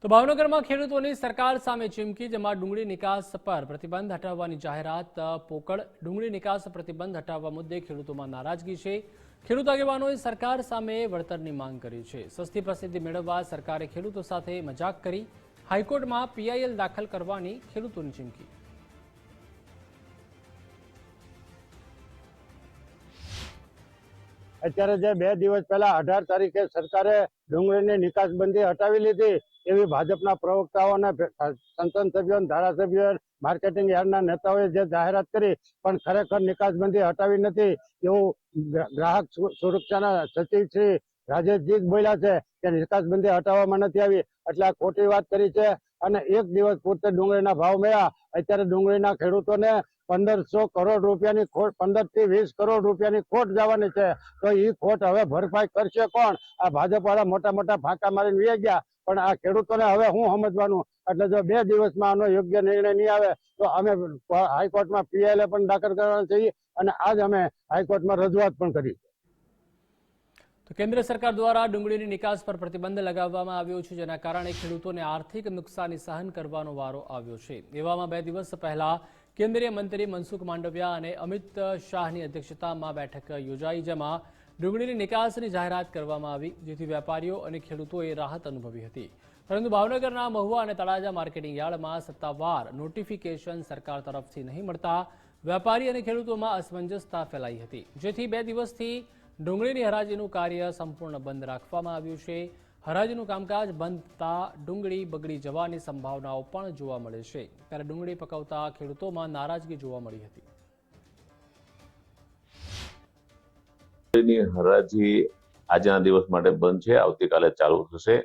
તો ભાવનગરમાં ખેડૂતોની સરકાર સામે ચીમકી, જેમાં ડુંગળી નિકાસ પર પ્રતિબંધ હટાવવાની જાહેરાત પોકળ. ડુંગળી નિકાસ પ્રતિબંધ હટાવવા મુદ્દે ખેડૂતોમાં નારાજગી છે. ખેડૂત આગેવાનોએ સરકાર સામે વળતરની માંગ કરી છે. સસ્તી પ્રસિદ્ધિ મેળવવા સરકારે ખેડૂતો સાથે મજાક કરી. હાઈકોર્ટમાં પીઆઈએલ દાખલ કરવાની ખેડૂતોની ચીમકી. અત્યારે જે 2 દિવસ પહેલા 18 તારીખે સરકારે ડુંગળીની નિકાસબંધી હટાવી લીધી એવી ભાજપના પ્રવક્તાઓ અને સંસદ સભ્યો, ધારાસભ્યો, માર્કેટિંગ યાર્ડના નેતાઓએ જે જાહેરાત કરી, પણ ખરેખર નિકાસબંધી હટાવી નથી એવું ગ્રાહક સુરક્ષાના સચિવ શ્રી રાજેશજી બોલ્યા છે કે નિકાસબંધી હટાવવામાં નથી આવી, એટલે આ ખોટી વાત કરી છે. અને એક દિવસ પૂરતે ડુંગળીના ભાવ મળ્યા. અત્યારે ડુંગળીના ખેડૂતોને 1500 કરોડ રૂપિયાની ખોટ, 15 થી 20 કરોડ રૂપિયાની ખોટ જવાની છે. તો એ ખોટ હવે ભરપાઈ કરશે કોણ? આ ભાજપ વાળા મોટા મોટા ફાંકા મારીને વી ગયા, પણ આ ખેડૂતોને હવે શું સમજવાનું? એટલે જો 2 દિવસમાં આનો યોગ્ય નિર્ણય નહીં આવે તો અમે હાઈકોર્ટમાં પીએલએ પણ દાખલ કરવાના છીએ અને આજ અમે હાઈકોર્ટમાં રજૂઆત પણ કરી. તો કેન્દ્ર સરકાર દ્વારા ડુંગળીની નિકાસ પર પ્રતિબંધ લગાવવામાં આવ્યો છે, જેના કારણે ખેડૂતોને આર્થિક નુકસાની સહન કરવાનો વારો આવ્યો છે. એવામાં 2 દિવસ પહેલા કેન્દ્રીય મંત્રી મનસુખ માંડવિયા અને અમિત શાહની અધ્યક્ષતામાં બેઠક યોજાઈ, જેમાં ડુંગળીની નિકાસની જાહેરાત કરવામાં આવી, જેથી વેપારીઓ અને ખેડૂતોએ રાહત અનુભવી હતી. પરંતુ ભાવનગરના મહુવા અને તળાજા માર્કેટિંગ યાર્ડમાં સત્તાવાર નોટિફિકેશન સરકાર તરફથી નહીં મળતા વેપારી અને ખેડૂતોમાં અસમંજસતા ફેલાઈ હતી, જેથી 2 દિવસથી ડુંગળીની હરાજીનું કાર્ય સંપૂર્ણ બંધ રાખવામાં આવ્યું છે. હરાજીનું કામકાજ બંધ થતા ડુંગળી બગડી જવાની સંભાવનાઓ પણ જોવા મળે છે, ત્યારે ડુંગળી પકવતા ખેડૂતોમાં નારાજગી જોવા મળી હતી. હરાજી આજના દિવસ માટે બંધ છે, આવતીકાલે ચાલુ થશે.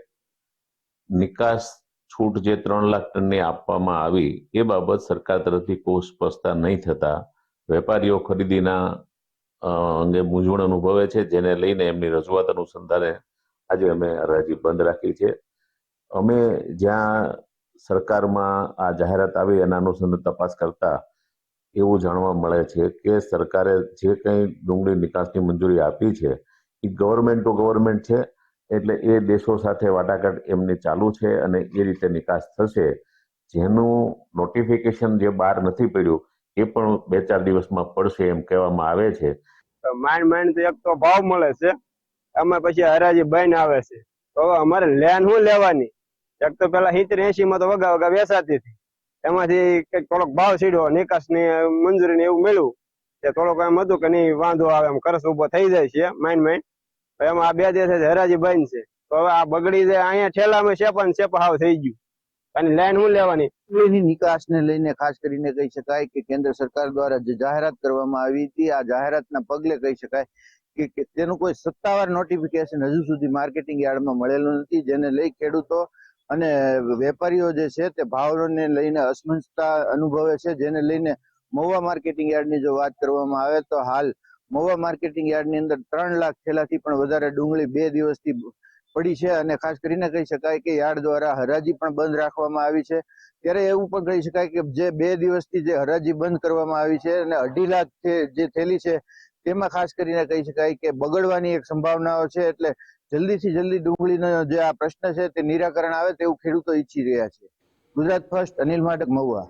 નિકાસ છૂટ જે 3 લાખ ટનની આપવામાં આવી એ બાબત સરકાર તરફથી કોઈ સ્પષ્ટતા નહીં થતા વેપારીઓ ખરીદીના અંગે મૂંઝવણ અનુભવે છે, જેને લઈને એમની રજૂઆત અનુસંધાને આજે અમે હરાજી બંધ રાખી છે. અમે જ્યાં સરકારમાં આ જાહેરાત આવી એના અનુસંધાને તપાસ કરતા એવું જાણવા મળે છે કે સરકારે જે કંઈ ડુંગળી નિકાસની મંજૂરી આપી છે એ ગવર્મેન્ટ ટુ ગવર્મેન્ટ છે, એટલે એ દેશો સાથે વાટાઘાટ એમની ચાલુ છે અને એ રીતે નિકાસ થશે. જેનું નોટિફિકેશન જે બહાર નથી પડ્યું એ પણ 2-4 દિવસમાં પડશે એમ કહેવામાં આવે છે. માંડ તો એક તો ભાવ મળે છે, અમે પછી હરાજી બંધ આવે છે, તો હવે અમારે લેન શું લેવાની? એક તો પેલા 70-80 માં તો વગા વેચાતી હતી, એમાંથી કઈક થોડોક ભાવ સીડ્યો, નિકાસ ની મંજૂરી ને એવું મળ્યું, તે થોડોક એમ હતું કે નહીં વાંધો આવે, એમ ખર્ચ ઉભો થઈ જાય છે માંડ. એમાં આ 2 દિવસ હરાજી બંધ છે, તો હવે આ બગડી જાય. અહીંયા ઠેલામાં સેપા ને સેપા હાવ થઈ ગયું, અને લાઈન શું લેવાની? ડુંગળીની નિકાસને લઈને ખાસ કરીને કહી શકાય કે કેન્દ્ર સરકાર દ્વારા જે જાહેરાત કરવામાં આવી હતી, આ જાહેરાતના પગલે કહી શકાય કે તેનું કોઈ સત્તાવાર નોટિફિકેશન હજુ સુધી માર્કેટિંગ યાર્ડમાં મળેલું નથી, જેને લઈ ખેડૂતો અને વેપારીઓ જે છે તે ભાવને લઈને અસમંજસતા અનુભવે છે. જેને લઈને મહુવા માર્કેટિંગ યાર્ડની જો વાત કરવામાં આવે તો હાલ મહુવા માર્કેટિંગ યાર્ડની અંદર 3 લાખ થેલાથી પણ વધારે ડુંગળી 2 દિવસથી પડી છે, અને ખાસ કરીને કહી શકાય કે યાર્ડ દ્વારા હરાજી પણ બંધ રાખવામાં આવી છે. ત્યારે એવું પણ કહી શકાય કે જે 2 દિવસથી જે હરાજી બંધ કરવામાં આવી છે અને 2.5 લાખ જે થેલી છે તેમાં ખાસ કરીને કહી શકાય કે બગડવાની એક સંભાવનાઓ છે. એટલે જલ્દીથી જલ્દી ડુંગળીનો જે આ પ્રશ્ન છે તે નિરાકરણ આવે તેવું ખેડૂતો ઈચ્છી રહ્યા છે. ગુજરાત ફર્સ્ટ, અનિલ માડક, મહુવા.